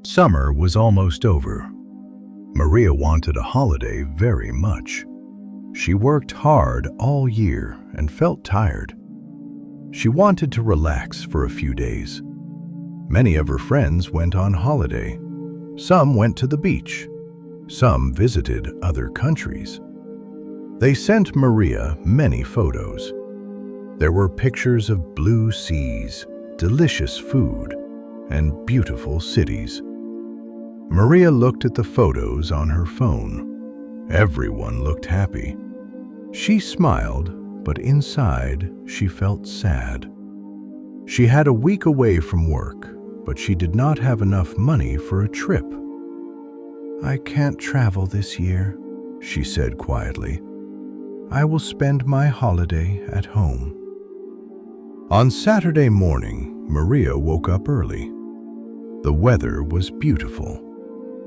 Summer was almost over. Maria wanted a holiday very much. She worked hard all year and felt tired. She wanted to relax for a few days. Many of her friends went on holiday. Some went to the beach. Some visited other countries. They sent Maria many photos. There were pictures of blue seas, delicious food, and beautiful cities. Maria looked at the photos on her phone. Everyone looked happy. She smiled, but inside she felt sad. She had a week away from work, but she did not have enough money for a trip. "I can't travel this year," she said quietly. "I will spend my holiday at home." On Saturday morning, Maria woke up early. The weather was beautiful.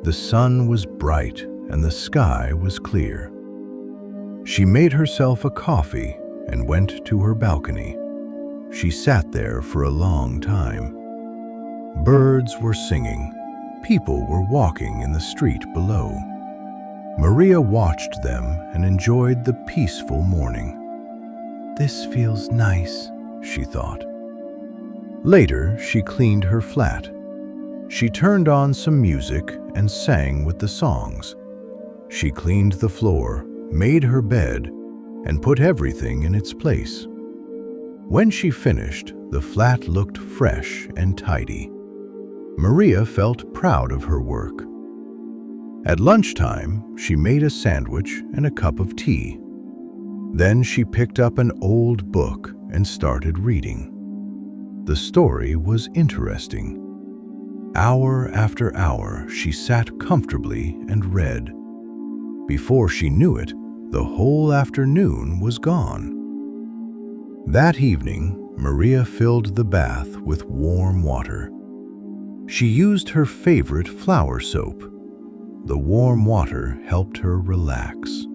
The sun was bright and the sky was clear. She made herself a coffee and went to her balcony. She sat there for a long time. Birds were singing. People were walking in the street below. Maria watched them and enjoyed the peaceful morning. "This feels nice," she thought. Later, she cleaned her flat. She turned on some music and sang with the songs. She cleaned the floor, made her bed, and put everything in its place. When she finished, the flat looked fresh and tidy. Maria felt proud of her work. At lunchtime, she made a sandwich and a cup of tea. Then she picked up an old book and started reading. The story was interesting. Hour after hour, she sat comfortably and read. Before she knew it, the whole afternoon was gone. That evening, Maria filled the bath with warm water. She used her favorite flower soap. The warm water helped her relax.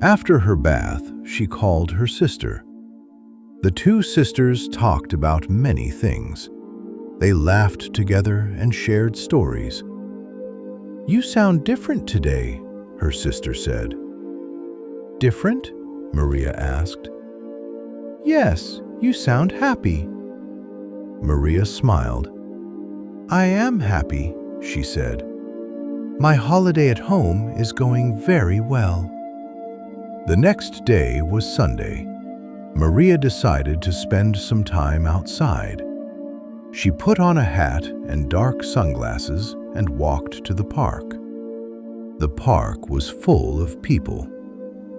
After her bath, she called her sister. The two sisters talked about many things. They laughed together and shared stories. "You sound different today," her sister said. "Different?" Maria asked. "Yes, you sound happy." Maria smiled. "I am happy," she said. "My holiday at home is going very well." The next day was Sunday. Maria decided to spend some time outside. She put on a hat and dark sunglasses and walked to the park. The park was full of people.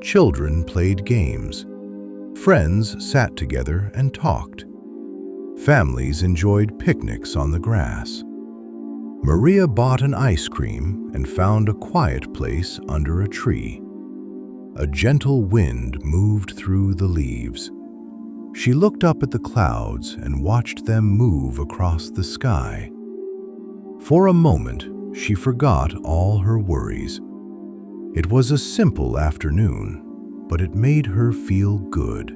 Children played games. Friends sat together and talked. Families enjoyed picnics on the grass. Maria bought an ice cream and found a quiet place under a tree. A gentle wind moved through the leaves. She looked up at the clouds and watched them move across the sky. For a moment, she forgot all her worries. It was a simple afternoon, but it made her feel good.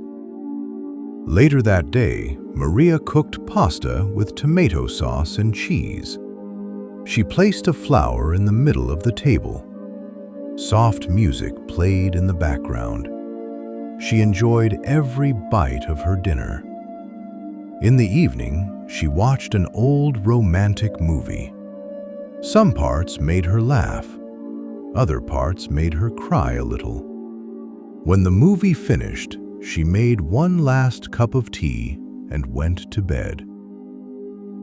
Later that day, Maria cooked pasta with tomato sauce and cheese. She placed a flower in the middle of the table. Soft music played in the background. She enjoyed every bite of her dinner. In the evening, she watched an old romantic movie. Some parts made her laugh. Other parts made her cry a little. When the movie finished, she made one last cup of tea and went to bed.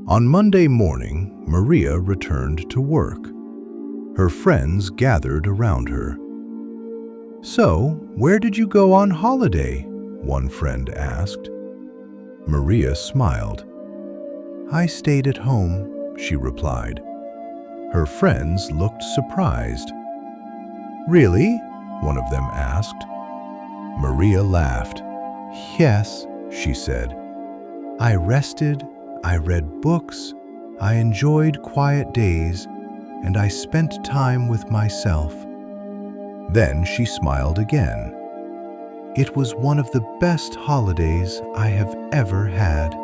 On Monday morning, Maria returned to work. Her friends gathered around her. "So, where did you go on holiday?" one friend asked. Maria smiled. "I stayed at home," she replied. Her friends looked surprised. "Really?" one of them asked. Maria laughed. "Yes," she said. "I rested, I read books, I enjoyed quiet days, and I spent time with myself." Then she smiled again. "It was one of the best holidays I have ever had."